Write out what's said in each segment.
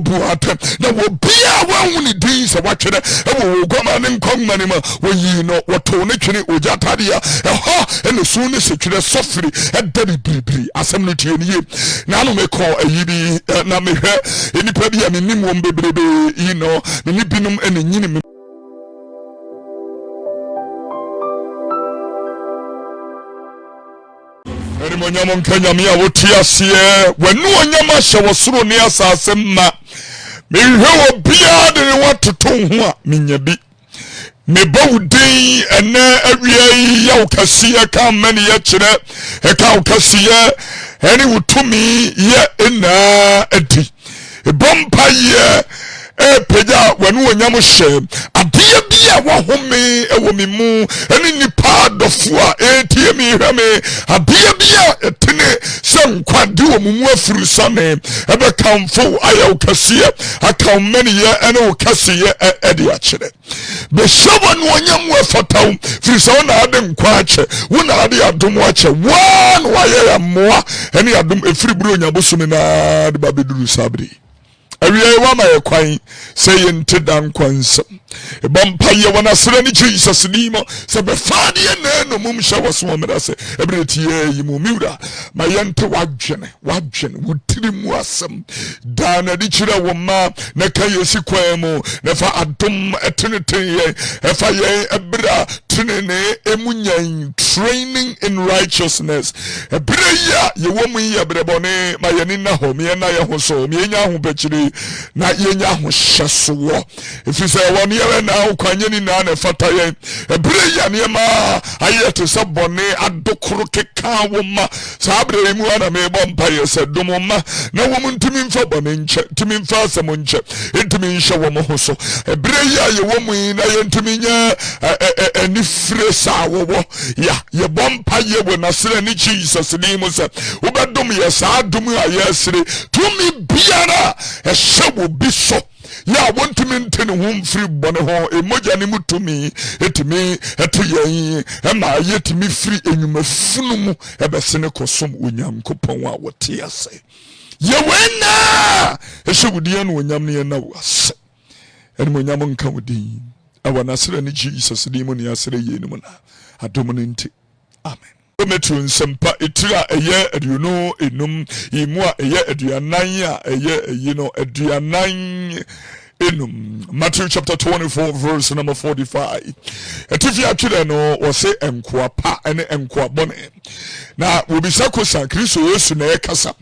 buatem na wo bia wa woni din se watwere e wo goma ne nkomane ma wo yi no woto ne twene ojatadia eho ene su ne se twere sofri e dabi bribri asem no tie ne ye na no me call ayibi na me hwe enipa bia me nim wo bebrebe yi no me binum ene nyini me eni monyamo nkanyame a wotia se wanu onyama hye wo soro ne asase ma me hwe obia de watoto ho a menya bi me bawdin ene awia ya ukasiye ka mani ya kire e ka ukasiye eni wutumi ye ena edi e bompa ye e peja wanu onyamo hye adia bia wo home e wo me mu eni nipa dofo a etie mi hweme adia bia etene se nkwade wo mu afuru sane e be kamfo aya ukasiye aka mani ye ene ukasiye edi a kire be shobo no onyamo afataw firisa na ade nkwa ache wona ade adom ache wan waye ya moa ene adom efiri buru onyabo sumi na de babeduru sabri awie wa ma yakwan say yente dan kwansam e bompa ye wona sere ni Jesus nimo se be faade na no mum hye woso omra se ebretie yi mu miura ma yente wadwene wutiri mu asem dana di kire wo ma na kan yesi kwan mu na fa adom eteneten ye e fa ye ebra tenene emunyan training in righteousness ebra ya ye wo mu ye brebone ma ye ni na ho me na ye ho so me nya ho pechiri na yenya ho hyeso efise woni ye na ukwanye ni na fata ye ebre ya ne ma ayete se bone adokoro keka wo ma sabre mu ana me bompa ye se domoma na wo ntumi mfa bone nche tumi mfa asemo nche ntumi nhye wo mo ho so ebre ya ye wo mu na ye ntumi nya eni fresa wo ya ye bompa ye wo na sere ni Jesus ni mu se wo bedom ye sa dum a ye sere tumi biara shewo biso ya wontumi ntene ho mfiri bone ho emoja ne mutumi etimi etoyen ema yetimi firi enwumafunu mu ebesene kosom onyankopon a wote ase ye wena eshewudie no onyam ne na wase eni onyam nka wodi awana sere ne Jesus ni mu ne asere ye ni mu na adom ne nti amen metro nsempa etira eye aduno enum imu a eye aduanan a eye yino aduanan enum Matthew chapter 24 verse number 45 etifi atwere no wo se enkoa pa ene enkoa bone na wo bisa kosa Kristo Yesu na ekasa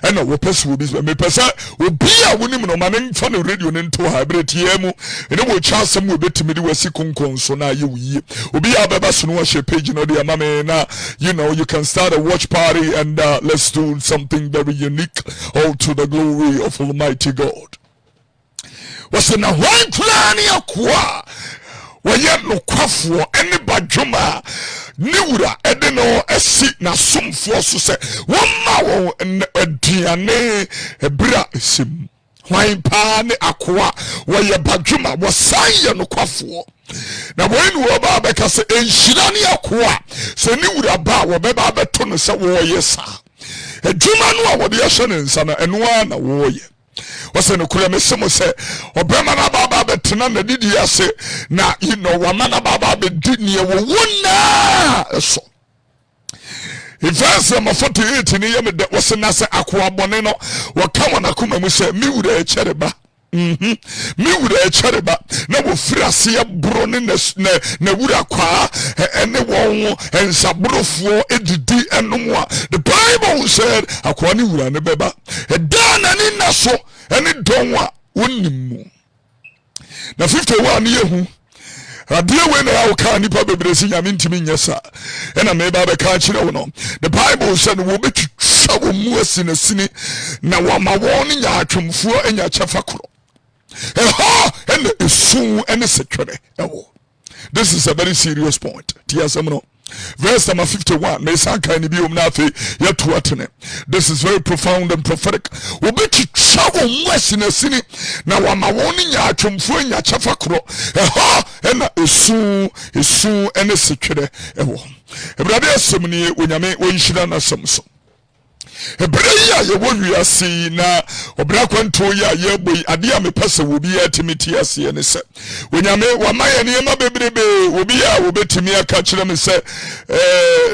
ena wo pese wo bisa me pese obi a wonim no ma ne fa no radio ne nto ha bretie mu ene wo chasem wo betimi de wasi konkon so na ye wiye obi a beba so no wo share page no de amame na you know you can start a watch party and let's do something very unique all to the glory of Almighty God. Wase na wan klani akwa waye no kwafo ene badwuma niwura ede no esi na somfo so se woma wo aduane ebra esim wan pa ne akwa waye badwuma wasanye no kwafo na wenu oba beka se enhira ne akwa se niwura ba wo beba beto no se wo yesa adwuma no a wo de yehye ne nsa na eno na wo ye wase no kure mesemo se obema na baba betena na didi ase na you know wama na baba be dini wo wona so Verse number 48 ni yeme de wase na se akwa bone no waka wona kuma mu se miwura ekyereba miwura ekyereba na wo firase ya bro ne na wura kwa ene won ensabrofo edidi enomwa. The Bible said akwa ni wura ne beba edana ni naso ene donwa wonimu na 51 yehu adie we na ya ka nipa bebresi nyame ntimi nyesa ena meba be ka kire wo no. The Bible said wo betwa wo mu asini na wa ma won nya atwemfo enya kyefa koro eho ene esu ene setwere ewo. This is a very serious point. Tiasemno verse number 51 me sanka ni biom na afi yeto atene. This is very profound and prophetic. Wo betwa wo mu asini na wa ma won nya atwemfo enya kyefa koro eho ene esu ene setwere ewo. Ebrade asemni onyame wonhyira na semso Ebreya ye wo wiase na obra kwanto ya ye boy ade a mepese wo bi atimiti ase ne se onyame wa maye ne ma bebrebe obi a wo betimi aka kire me se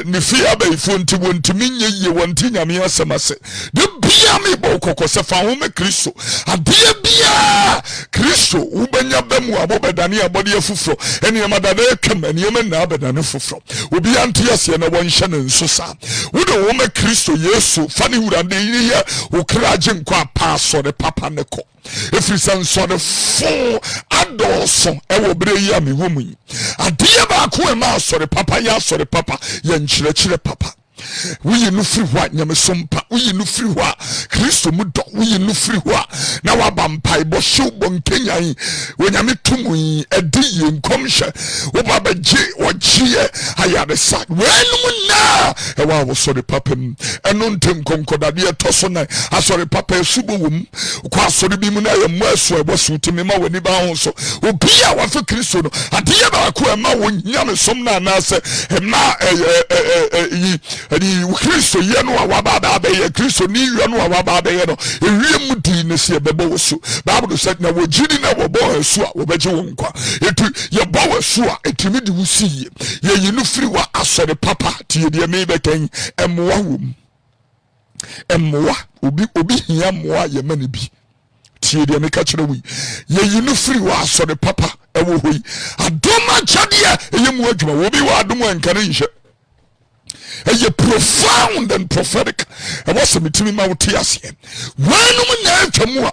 ne fi abaifo nti wontimi nye ye wonti nyame asemase de bia me bo kokose fa ho me Kristo ade bia Kristo wo benya bamu abobedane abode afufro ene madade twam ene na abedane fufro obi anti ase na wonhye ne nso sa wo de wo me Kristo Yesu fani wurade ye ukraje nkwa paso de papa neko efrisan so de fo adoso ewo bre yi amewo mu ade ba ko e ma so de papa ya so de papa ye nchire papa we no free wa nyamesompa we no free wa Kristo mu do we no free wa na wa bampai bo hyew bo nkenyan we nyame tumu edi ye nkomhye wo baba je ogie ayade sa we no na e wa wo so de papam eno ntem konkodade etoso na asore papa esubo wom kwa asore bi mu na ye mo aso e bo so timi ma wani ba ho so obi a wa fe Kristo no ade ye ba ko e ma wo nyamesom na na se e ma adi Kristo ye no awababa be ye Kristo ni ye no awababa be ye no ewie mu di ne se bebo wosu Bible said na wo gidi na wo bo asu a wo beje wo nkwa etu ye bo asu a etimi di wusi ye yinu firi wa asore papa tie de me be kan emwa wom emwa obi hia moa ye mane bi tie de me ka kire wi ye yinu firi wa asore papa ewo hoi adoma chade ye mu adwuma wo bi wa adoma enkare nhye a profound and prophetic. And what's the meeting ma utiase? When na twamua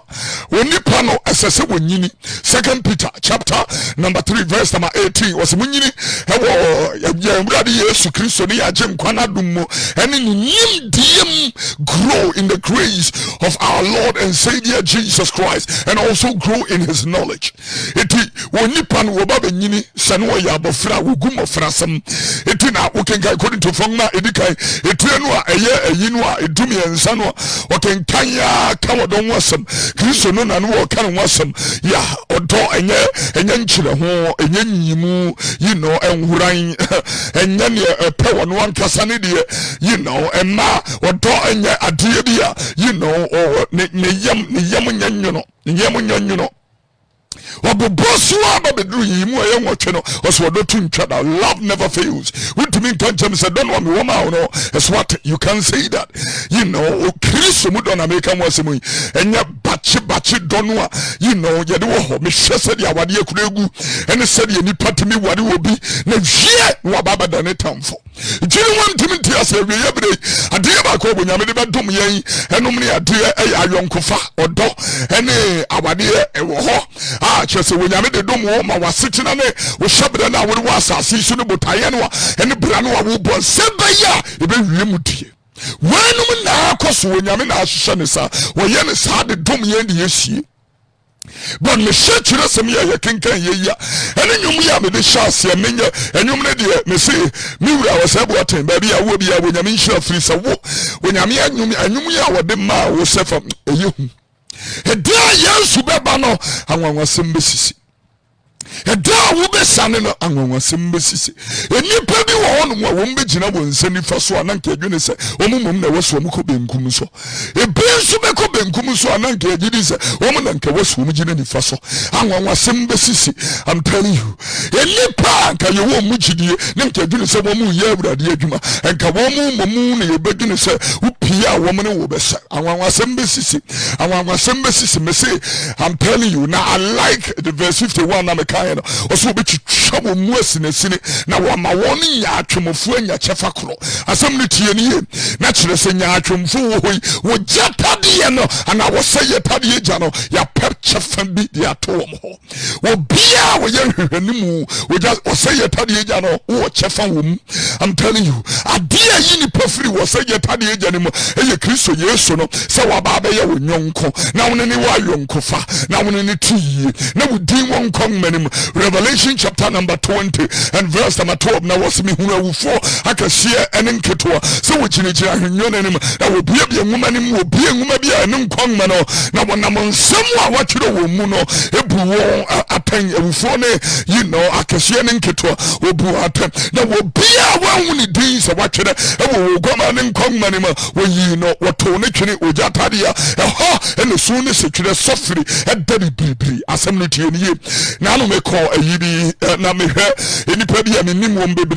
onipa no asese wonyini. 2 Peter chapter number 3 verse number 18 was munyini ewo yamrade Yesu Kristo ni agye nkwana dummo ene nim diem grow in the grace of our Lord and Savior Jesus Christ and also grow in his knowledge. Eti onipa no oba benyini sane wo ya abofra wogumo frasam eti na wokenka according to fongma edikai etuenu a eye eyinu a edumi ensa no wokenkan ya kawodon wasam Kristo no na no wo kan wasam ya odo enye nchire ho enye nyimu enhuran enye ne pewo no ankasa ne de emma odo enye ade bia ne yam nyanyono obobosu ababedru yimu ayewotwe no oswodo tuntwa love never fails. Ultimate time said don't want me woman no is what you can say that Kristo mu don America mo asemu enya bachi donwa yede wo ho me hwese de awade akuregu ene se de nipa timi wade obi na hwie no baba da ne tamfo jiri won timi ase wie yebre ade ba ko bonyame de bedom yen enom ne ade ayonkofa odo ene awade ewo ho chese wonyame de dom wo ma wasetina ne wo hyebere na wo asase su ne botaye no ene bra no wo bo sebaya ebe wie mudie wanum na akoso wonyame na ahye ne sa wo ye ne sa de dom yen de yesie but me shechire sem ye kenkan ye ya ene nyum ya me de hyase menye enyum ne de me se mi wura wasabu aten ba bia wo bia wonyame nhira firi sa wo wonyame anyum ya wo de ma wo sefa eyehu eda Yesu beba no anwanwasem besisi eda wo besane no anwanwasem besisi enipa bi wo hono wo mbegina wo nsani fa so ananka adwene se omumum na waso omko benkum so ebensu beko benkum so ananka agidi se omunanka waso omgina ni fa so anwanwasem besisi. I'm telling you enipa nka ye wo mugidie nanka adwene se wo mu ye awurade adwuma nka wo mu na ye bedwene se upia wo mne wo besa anwanwasem besisi me say I'm telling you now. I like the verse 51 na meka also be twabo mu asine na wo ma woni nya atwomfo anya chefa kro asem ne tie ne ye na kire se nya atwomfo wo hoi wo jatade no ana wo se yetade gya no ya pep chefa bi de ato wo ho wo bia wo ye hwehwanimu wo se yetade gya no wo chefa wo mu. I'm telling you adia yi ni pafiri wo se yetade gya ne mu eye Kristo Yesu no se wa ba be ye wo nyonko na wo ne wa yonko fa na wo ne tiyi na wo din won kon manim Revelation chapter number 20 and verse number 12. Now what's me who will fall akasia and enketua so which in him that will be a woman in will be a woman be a num mano now when I'm on someone what you know muno ebu apen phone you know akasia and enketua will be apen now will be a one when it is a watcher will go man in manima when you know what tone ujatadia and the soonest it should suffer at Daddy Bibri assembly to you now me call a yibi na me any baby I mean baby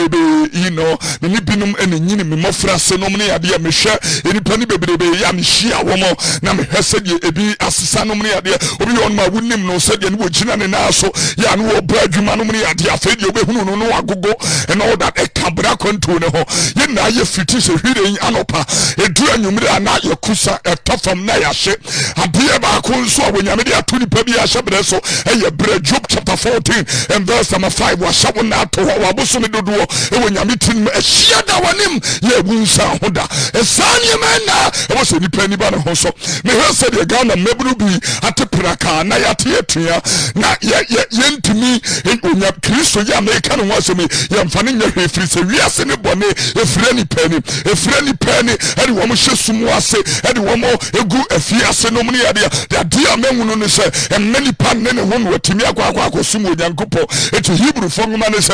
you know the nipinum and the ninny mofra senomni adia me share any penny baby yam shia womo na me said ye ebi asisanomni adia obi on my winnim no said and wojina ne na so ya no obradwumanomni adia fe de obehunu no agogo and all that e kabra konto ne ho ye na ye fiti se hwire anopa edu anwumire ana ye kusa etofam na ya hye adia ba ko nso awonyame de atoni pa bi a hye so e ye Job chapter 14 and verse number 5 wa shawo na to wa boso me dodo e wonyame tin e hia da wanim ye bunsa hoda e sanye mena e wo se ni pani ba ne ho so me he se de Ghana mebru bi atepraka na ya te atua na ye ntimi onya Kristo ya America no wase me ye mfane nya hwefiri se wiase ne bone efire ni pani e de wo mo hye sumu ase e de wo mo egu afiase no mne ya de dia menwunu ne se many pan ne ho no watimi akwa sumu onyankopo eti Hebrew fongoma ne se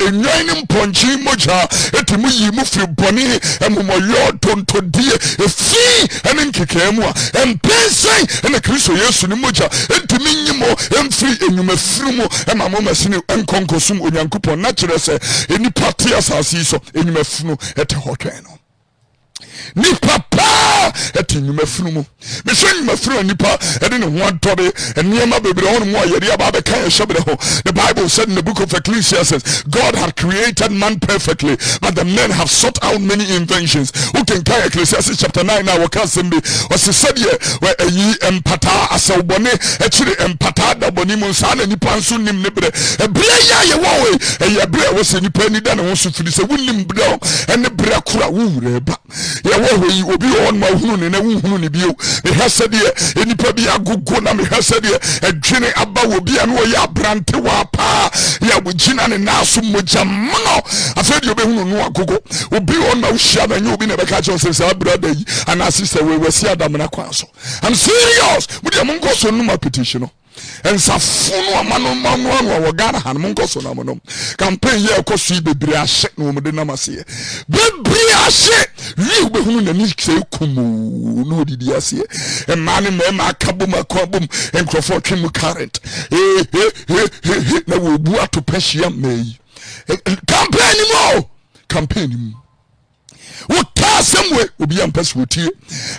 enwan ne mponchi moja eti mu yi mu firi bone emomoyo tontodie efi ene nkekemu a empensen ene Kristo Yesu ne moja eti minyimo emfiri enyumafirumo emamo masine enkonkosum onyankopo na kire se eni patia asasi so enyumafunu ete hotwen no ni papa eti nyumafunu me hwe nyumafunu nipa ede ne ho atode eniema bebre ho mo ayere aba be kan shebere ho. The Bible said in the book of Ecclesiastes, God had created man perfectly, but the men have sought out many inventions. Who can carry Ecclesiastes chapter 9 now waka sembe was said here where yi empata asawbone echire empata da boni mu sa na nipa nso nim ne bre ebre ya ye wo we ebre wo se nipa ni da ne ho so firi se wonnim bre ene bre kura wure ba ye wo we obi on ma hunu ne na hunu ne bio me hase de enipa bi agogo na me hase de edwene aba wo bi anu ye abrante wa pa ya bugina ne naso moja mno afedi obi hunu no agogo obi on ma hia na nyu obi ne be ka che se brother yi ana sister we wasi adam na kwan so. I'm serious with the mongo so no petition and safunu amano manu wa Ghana han mongo so na monom campaign ye ekoso bebre ahye no mo de na mase bebre ahye wi be hunu na ni se kumu no didi ase e mane ma akabom akabom enkrofo twem current na wo bu atopahia mai campaign mo what somewhere will be with.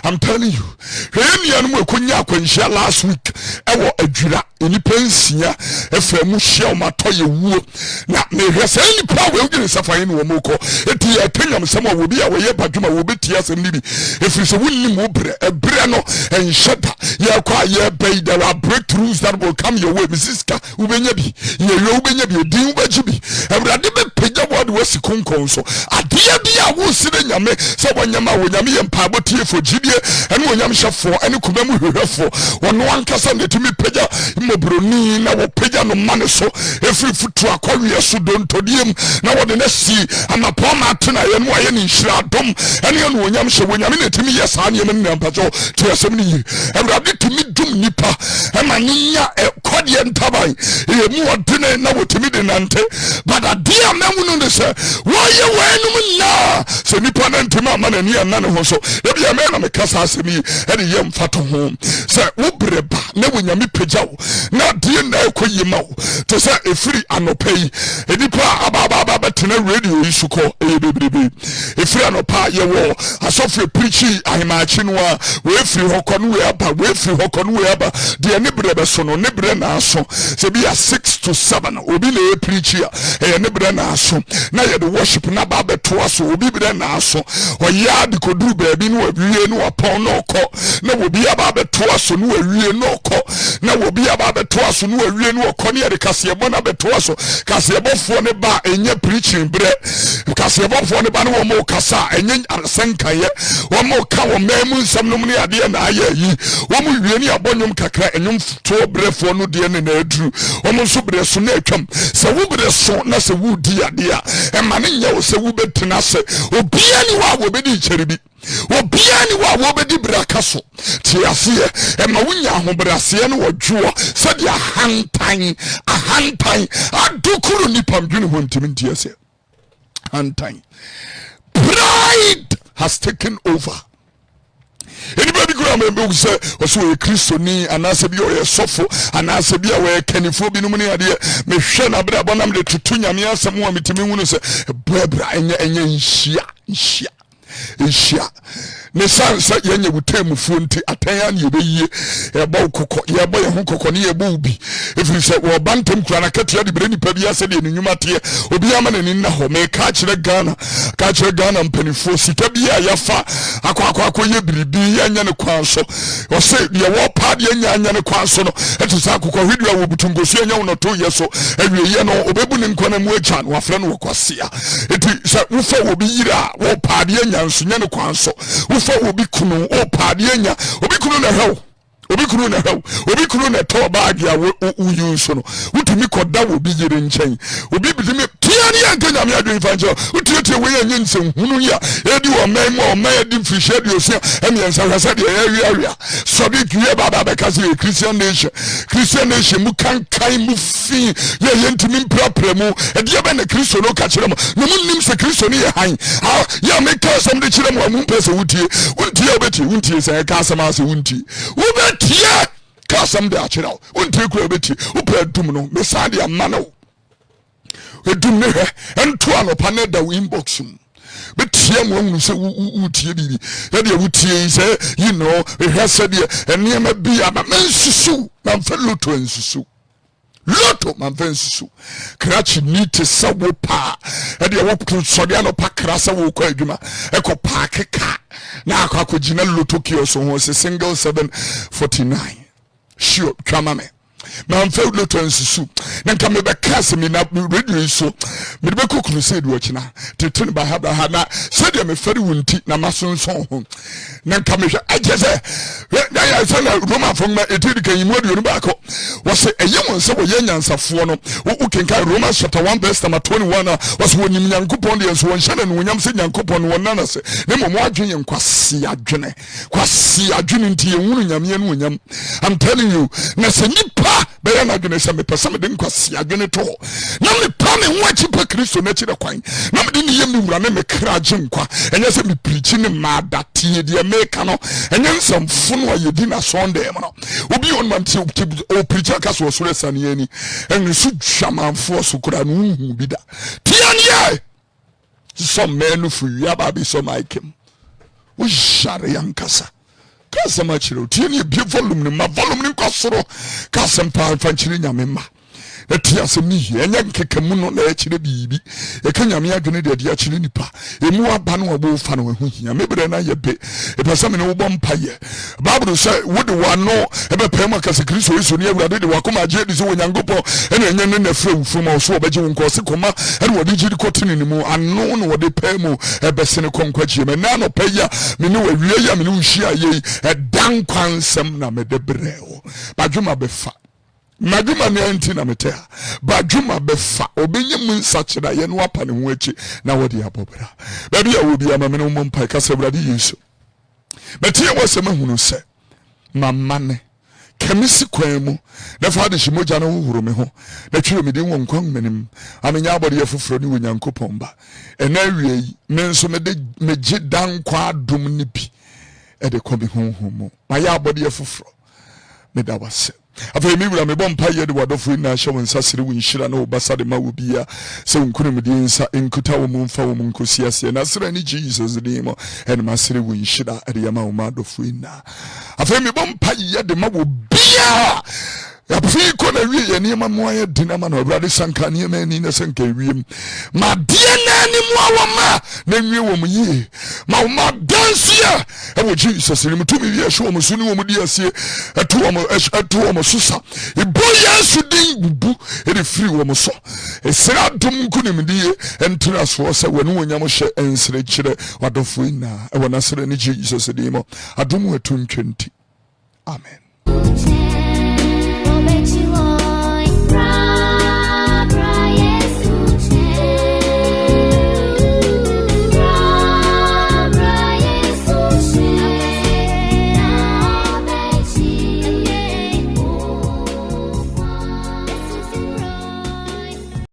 I'm telling you, Remian will kunya kwenshia last week. Ewo adwira eni pensia efa mu hia ma toye wuo na me hwese ni pa we ugire safan ni wo moko eti ya kenyam sama wo bi a wo ye badwuma wo beti asem ni bi efiri se wonni mu bre no ensheda ya kwa ye bay there are breakthroughs that will come your way misiska ubenya bi ye yo ubenya bi din ubaji bi awrade be pegya word wasi konkon so ade bia wo sire nyame se wonyama wonyame ye mpabo tie fo gidie ene wonyam hyefo ene kuma mu hwehwefo wono ankasa netumi pegya mobroni na wo pegya no mane so efiri futu akwawie so dontodiem na wo de na si amapo ma tena ye no aye ni nhira dom ene no wonyam hye wonyame netumi ye saa ne me mpacho to yesem ni awrade tumi dum nipa ema nya kodie ntaban ye mu odene na wotumi de nante but adia menwu no se wo ye wenum na se nipa na ntumi amana ni anane ho so e bia me na me kasa asemi ene ye mfato ho se wo breba na wonyame pegya na die na ekoyima wo to se efiri anopai enipa ababa betena radio isuko bebrebe efiri anopa ye wo asofre preachi ahimaachi no a we efiri hokonu we aba we efiri hokonu we aba de ne brebe so no ne bre na aso se bia 6 to 7 obi na e preachi a ne bre na aso na ye de worship na ba beto aso obi bre na aso oya de koduru baabi no awie no apon no ko na obi aba beto aso no awie no ko na obi aba beto aso no awie no ko ne ye de kasebo na beto aso kasebo fo ne ba enye preaching bre because ebofo ne ba no wo mo kasa enye asenkaye wo mo ka wo memu nsam no ne ade na aye yi wo mo wie ne abonyum kakra enyum to brefo no de ne na aduru wo mo so bre so na atwam se wo bre so na se wo di ade a e ma ne nya wo se wo betena se obia ni wo bedi kyeribi obia ni wo bedi braka so ti ase e ma wunya ahobrase ne wodwo se dia ahantan adukuru ni pamdwene ho ntimi ntiase ahantan. Pride has taken over. Anybody go and be say also a Christian anase bi o sofo anase bi a we kanifo bi no mu ne ade me hwe na bra bonam de tutu nyame asem wa mitimi hunu se bra enye nhia ne sansa yenye butemufu nti atanya ne yebeyi eba kokko yeba ye hu kokko ne yeba ubi efiri se wo bantem kura na katua de bre nipa bi ase de nyuma te obi ama ne na ho me ka kire Ghana mpanifo sika bi a yafa akwa ye biribi yanya ne kwanso wo se ye wo pa de yanya ne kwanso no etu sa kokko hwedua wo butungosu yanya wo no to ye so awie ye no obebu ne nkwana mu acha no afra no kwasea etu se wo fa wo bi yira wo pa de yanya nso nya ne kwanso wo obi kunu o paade nya obi kunu na hew obi kunu na to bag ya wo yunso no wutumi koda wo bi yire nchen obi bitimi tiani yankanya me adwen fancho utietie we anye nsem hunu ya edi wo man edi mfishe di osia emiensa hasa de ya so bi kue baba be kasi Christian nation mu kan mu fi ye ntimi mprapra mu edi ebe na Kristo no ka kire mo no munnim se Kristo ni ye han ya me ka som de kire mo mu pese wutie obeti wuntie se ka asama se wuntie tie kasam de achiraw unte kura beti upa dum no me sade amana edum ne he ento anopa ne da inbox mu betie mo hunu se utie bibi ya de utie se you know ehese de enema bi ama mensusu na mfa loto ensusu loto manfa ensusu krachi ni te sawo pa e de wo so de anopa krasa wo kwa adwuma e ko paake ka na akwa gina loto kioso ho se single 749 sure twama me manfa loto ensusu na nka me be kase me na radio so me be ko crusade wo kina tetun ba ha na se de me fari wunti na masonson ho na nka me hwe ageze ya se na Roma fo ma etidi kan yimu aduonu ba ko wo se eyem nse wo yenyansafo no wo kenka Romans chapter 1 verse 21 wo se wonim Nyankopon de enso won hyana no nyam se Nyankopon won nana se ne mo adwene kwasi adwene nti ehunu nyame no nyam. I'm telling you na se nipa be na adwene se me pesa me de kwasi adwene to na me pa me ho achi pa Kristo na chi de kwan na me de ne yem wura na me kra agye nkwa enye se me preach ne ma datie de me ka no enye nsamfo no yedi na Sunday mo no obi on man ti o preacher ka so sore sane ani enye su jamanfo so kura no hu bi da tianye some men fu ya ba bi so maikem wo share yankasa kasa ma chiro tianye bi volume ni kwasoro kasa mpa fanchiri nyame ma etia se mi enye nkekamu no na ekire bibi e ka nyame adwene de de akire nipa emu aba no obo fa no hu hia mebre na ye be e pesa me no wo bompa ye Bible say would one no e be pema ka se Kristo Yesu ne awurade de wakoma agye de so Onyankopon ene enye ne na fra ufum o so obaje won ko se koma ene wode gidi kotini ni mu anno no wode pemu e be se ne konkwagie me na no paya me ne wawie ya me ne nhia ye e dan kwansem na me de breo badwuma be fa maduma ne anti na metea baduma befa obenye mu nsachira ye no apa ne ho achi na wodi abobra ba bia obi ama me no mompa ka se brade Yesu betie wasema hunu se mamane kemisi kwemu na faade shimoja na huhuru me ho na twiro me den won kwan menim amenya abode ye foforo ni Onyankopon ba ena wie me nso me gye dan kwa adom ni bi e de ko me honhom ma ya abode ye foforo me da wase afa mi wura me bompa ye de wadofo na hye won sasere won hira na obasa de ma wo bia se wonkunu me de nsa enkuta wo mumfa wo munkosi ase na sere ni Jesus de mo en ma sere won hira de ya ma wo ma dofo na afa mi bompa ye de ma wo bia ya fi ko na wi ye niema mo aye dinama na obrade sanka niema ani na sanka wiem ma de na ni mo awoma na nwie wo mu yi ma dansia e wo Jesus ni mutumi wi ehwe wo mu so ni wo mu di asie etu wo mu susa e bo Yesu din bubu e de free wo mu so e sira dum kunimdie entra so se wonu wonyam hye ensire kire wadofo ina e wona sire ni Jesus din mo adom atuntwenti amen.